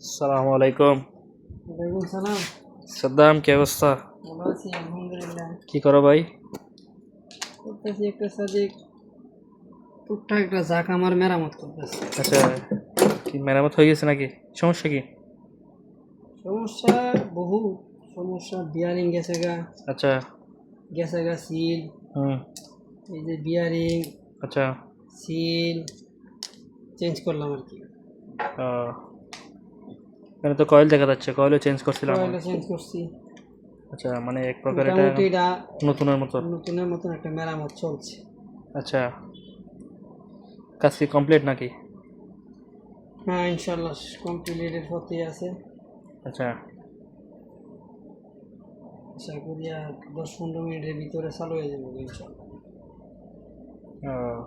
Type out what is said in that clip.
আসসালামু আলাইকুম। ওয়ালাইকুম সালাম। সাদ্দাম, কি অবস্থা? ভালো আছি আলহামদুলিল্লাহ। কি করো ভাই? করতেছি একটা সাজে টুকটাক একটা জাক আমার মেরামত করতেছি। আচ্ছা, কি মেরামত হয়ে গেছে নাকি? সমস্যা কি? সমস্যা বহু সমস্যা, বিয়ারিং গেছে গা, আচ্ছা। সিল, হুম। এই যে বিয়ারিং আচ্ছা। সিল চেঞ্জ করলাম আর কি। আহ, এখানে তো কয়েল দেখা যাচ্ছে, কয়েলও চেঞ্জ করছিলাম আমি। কয়লা চেঞ্জ করছি। আচ্ছা, মানে এক প্রকার এটা মোটামুটি এটা নতুনের মতো। নতুনের মতন একটা মেরামত চলছে। আচ্ছা, কাজ কি কমপ্লিট নাকি? হ্যাঁ ইনশাল্লাহ কমপ্লিটের পথে আছে। আচ্ছা। আশা করি আর 10-15 মিনিটের ভিতরে চালু হয়ে যাবে ইনশাল্লাহ। আহ,